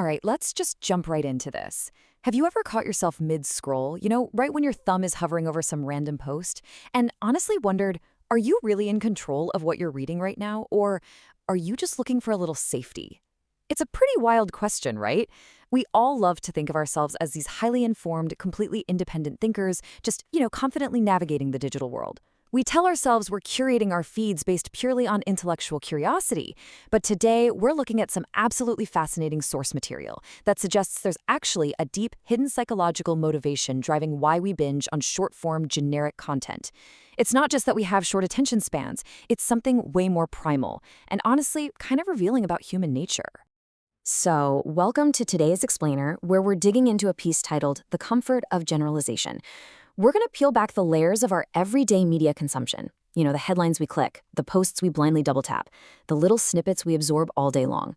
All right, let's just jump right into this. Have you ever caught yourself mid-scroll, right when your thumb is hovering over some random post, and honestly wondered, are you really in control of what you're reading right now, or are you just looking for a little safety? It's a pretty wild question, right? We all love to think of ourselves as these highly informed, completely independent thinkers, just, confidently navigating the digital world. We tell ourselves we're curating our feeds based purely on intellectual curiosity, but today we're looking at some absolutely fascinating source material that suggests there's actually a deep, hidden psychological motivation driving why we binge on short-form, generic content. It's not just that we have short attention spans, it's something way more primal, and honestly, kind of revealing about human nature. So, welcome to today's Explainer, where we're digging into a piece titled The Comfort of Generalization. We're going to peel back the layers of our everyday media consumption. The headlines we click, the posts we blindly double tap, the little snippets we absorb all day long.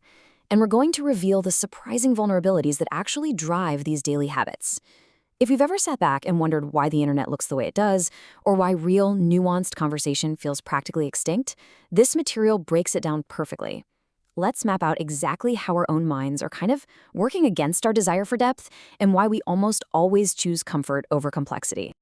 And we're going to reveal the surprising vulnerabilities that actually drive these daily habits. If you've ever sat back and wondered why the internet looks the way it does, or why real, nuanced conversation feels practically extinct, this material breaks it down perfectly. Let's map out exactly how our own minds are kind of working against our desire for depth and why we almost always choose comfort over complexity.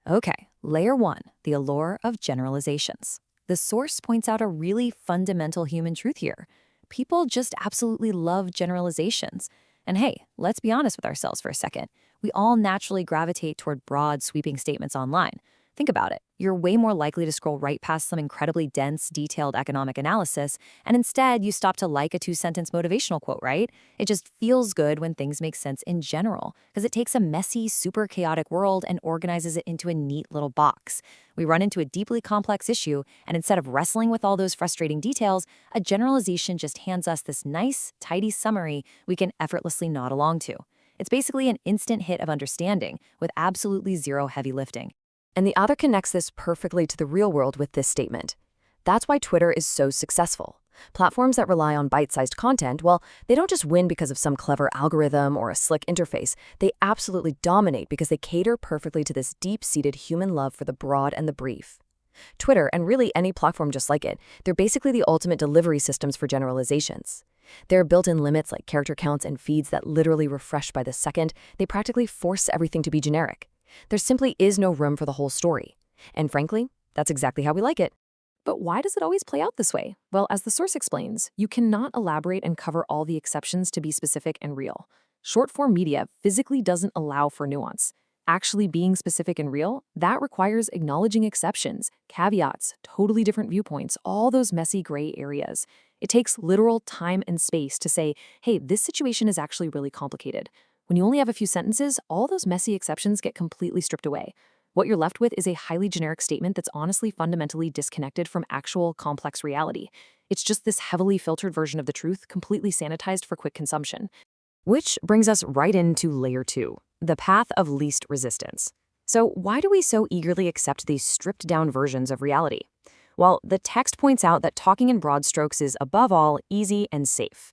Okay, layer 1, the allure of generalizations. The source points out a really fundamental human truth here. People just absolutely love generalizations. And hey, let's be honest with ourselves for a second. We all naturally gravitate toward broad, sweeping statements online. Think about it. You're way more likely to scroll right past some incredibly dense, detailed economic analysis, and instead you stop to like a 2-sentence motivational quote, right? It just feels good when things make sense in general, because it takes a messy, super chaotic world and organizes it into a neat little box. We run into a deeply complex issue, and instead of wrestling with all those frustrating details, a generalization just hands us this nice, tidy summary we can effortlessly nod along to. It's basically an instant hit of understanding with absolutely zero heavy lifting. And the author connects this perfectly to the real world with this statement. That's why Twitter is so successful. Platforms that rely on bite-sized content, well, they don't just win because of some clever algorithm or a slick interface. They absolutely dominate because they cater perfectly to this deep-seated human love for the broad and the brief. Twitter, and really any platform just like it, they're basically the ultimate delivery systems for generalizations. There are built-in limits like character counts and feeds that literally refresh by the second. They practically force everything to be generic. There simply is no room for the whole story. And frankly, that's exactly how we like it. But why does it always play out this way? Well, as the source explains, you cannot elaborate and cover all the exceptions to be specific and real. Short-form media physically doesn't allow for nuance. Actually being specific and real, that requires acknowledging exceptions, caveats, totally different viewpoints, all those messy gray areas. It takes literal time and space to say, hey, this situation is actually really complicated. When you only have a few sentences, all those messy exceptions get completely stripped away. What you're left with is a highly generic statement that's honestly fundamentally disconnected from actual complex reality. It's just this heavily filtered version of the truth, completely sanitized for quick consumption. Which brings us right into layer 2, the path of least resistance. So why do we so eagerly accept these stripped-down versions of reality? Well, the text points out that talking in broad strokes is, above all, easy and safe.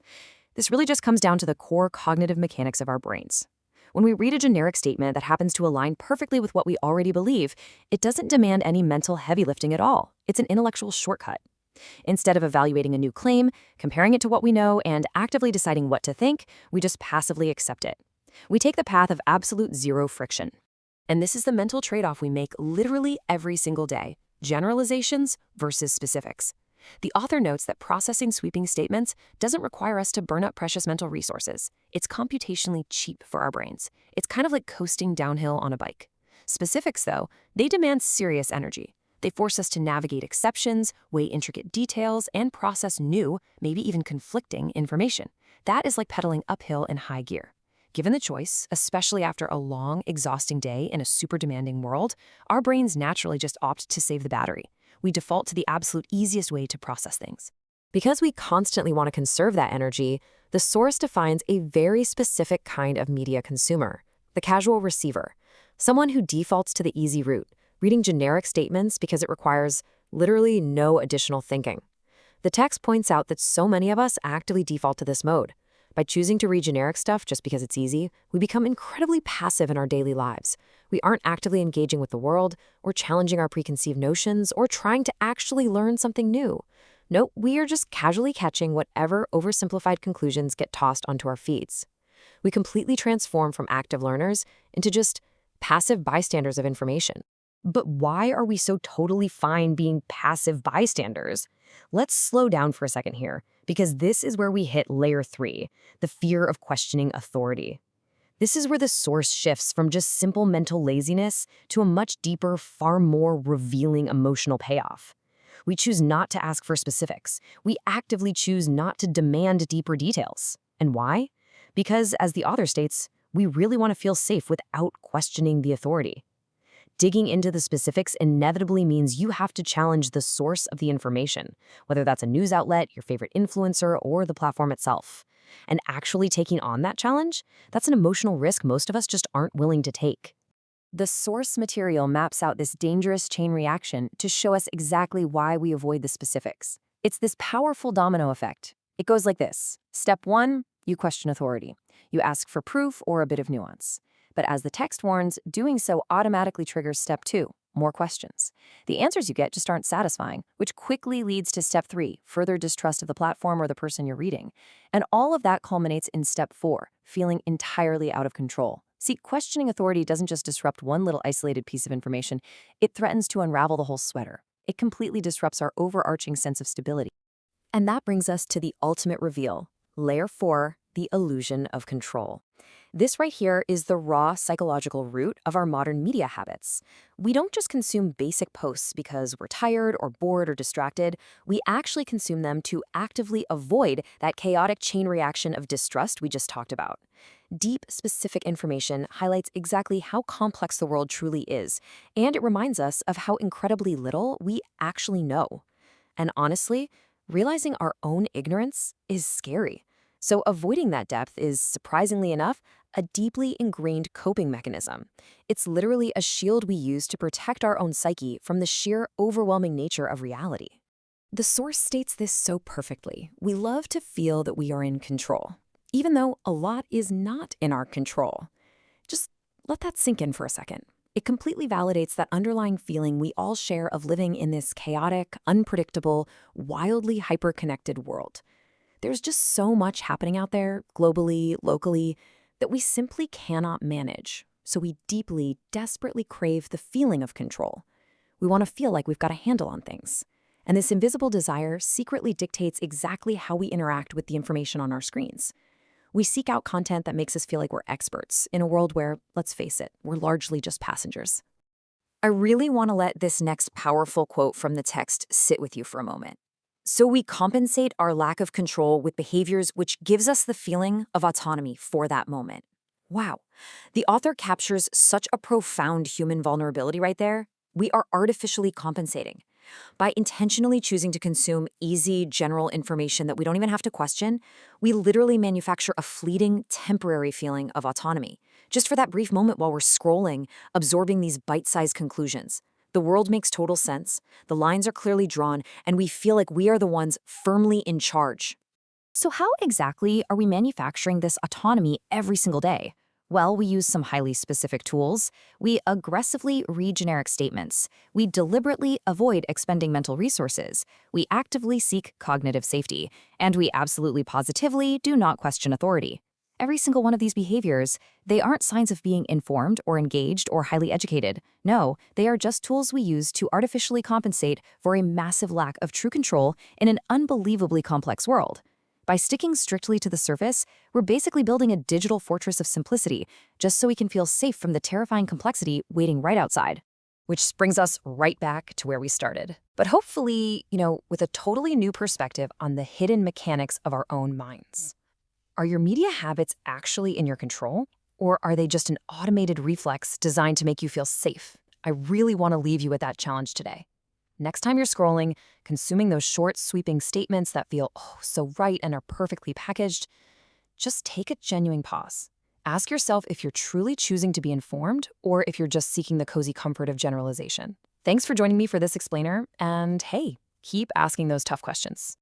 This really just comes down to the core cognitive mechanics of our brains. When we read a generic statement that happens to align perfectly with what we already believe, it doesn't demand any mental heavy lifting at all. It's an intellectual shortcut. Instead of evaluating a new claim, comparing it to what we know, and actively deciding what to think, we just passively accept it. We take the path of absolute zero friction. And this is the mental trade-off we make literally every single day: generalizations versus specifics. The author notes that processing sweeping statements doesn't require us to burn up precious mental resources. It's computationally cheap for our brains. It's kind of like coasting downhill on a bike. Specifics, though, they demand serious energy. They force us to navigate exceptions, weigh intricate details, and process new, maybe even conflicting information. That is like pedaling uphill in high gear. Given the choice, especially after a long, exhausting day in a super demanding world, our brains naturally just opt to save the battery. We default to the absolute easiest way to process things. Because we constantly want to conserve that energy, the source defines a very specific kind of media consumer: the casual receiver, someone who defaults to the easy route, reading generic statements because it requires literally no additional thinking. The text points out that so many of us actively default to this mode. By choosing to read generic stuff just because it's easy, we become incredibly passive in our daily lives. We aren't actively engaging with the world, or challenging our preconceived notions, or trying to actually learn something new. Nope, we are just casually catching whatever oversimplified conclusions get tossed onto our feeds. We completely transform from active learners into just passive bystanders of information. But why are we so totally fine being passive bystanders? Let's slow down for a second here, because this is where we hit layer 3, the fear of questioning authority. This is where the source shifts from just simple mental laziness to a much deeper, far more revealing emotional payoff. We choose not to ask for specifics. We actively choose not to demand deeper details. And why? Because, as the author states, we really want to feel safe without questioning the authority. Digging into the specifics inevitably means you have to challenge the source of the information, whether that's a news outlet, your favorite influencer, or the platform itself. And actually taking on that challenge, that's an emotional risk most of us just aren't willing to take. The source material maps out this dangerous chain reaction to show us exactly why we avoid the specifics. It's this powerful domino effect. It goes like this. Step 1, you question authority. You ask for proof or a bit of nuance. But as the text warns, doing so automatically triggers step 2, more questions. The answers you get just aren't satisfying, which quickly leads to step 3, further distrust of the platform or the person you're reading. And all of that culminates in step 4, feeling entirely out of control. See, questioning authority doesn't just disrupt one little isolated piece of information, it threatens to unravel the whole sweater. It completely disrupts our overarching sense of stability. And that brings us to the ultimate reveal, layer 4, the illusion of control. This right here is the raw psychological root of our modern media habits. We don't just consume basic posts because we're tired or bored or distracted. We actually consume them to actively avoid that chaotic chain reaction of distrust we just talked about. Deep, specific information highlights exactly how complex the world truly is, and it reminds us of how incredibly little we actually know. And honestly, realizing our own ignorance is scary. So avoiding that depth is, surprisingly enough, a deeply ingrained coping mechanism. It's literally a shield we use to protect our own psyche from the sheer overwhelming nature of reality. The source states this so perfectly. We love to feel that we are in control, even though a lot is not in our control. Just let that sink in for a second. It completely validates that underlying feeling we all share of living in this chaotic, unpredictable, wildly hyper-connected world. There's just so much happening out there, globally, locally, that we simply cannot manage. So we deeply, desperately crave the feeling of control. We want to feel like we've got a handle on things. And this invisible desire secretly dictates exactly how we interact with the information on our screens. We seek out content that makes us feel like we're experts in a world where, let's face it, we're largely just passengers. I really want to let this next powerful quote from the text sit with you for a moment. So we compensate our lack of control with behaviors which gives us the feeling of autonomy for that moment. Wow. The author captures such a profound human vulnerability right there. We are artificially compensating. By intentionally choosing to consume easy, general information that we don't even have to question, we literally manufacture a fleeting, temporary feeling of autonomy, just for that brief moment while we're scrolling, absorbing these bite-sized conclusions. The world makes total sense, the lines are clearly drawn, and we feel like we are the ones firmly in charge. So how exactly are we manufacturing this autonomy every single day? Well, we use some highly specific tools. We aggressively read generic statements. We deliberately avoid expending mental resources. We actively seek cognitive safety. And we absolutely positively do not question authority. Every single one of these behaviors, they aren't signs of being informed or engaged or highly educated. No, they are just tools we use to artificially compensate for a massive lack of true control in an unbelievably complex world. By sticking strictly to the surface, we're basically building a digital fortress of simplicity, just so we can feel safe from the terrifying complexity waiting right outside. Which brings us right back to where we started. But hopefully, with a totally new perspective on the hidden mechanics of our own minds. Are your media habits actually in your control? Or are they just an automated reflex designed to make you feel safe? I really want to leave you with that challenge today. Next time you're scrolling, consuming those short, sweeping statements that feel so right and are perfectly packaged, just take a genuine pause. Ask yourself if you're truly choosing to be informed or if you're just seeking the cozy comfort of generalization. Thanks for joining me for this explainer, and hey, keep asking those tough questions.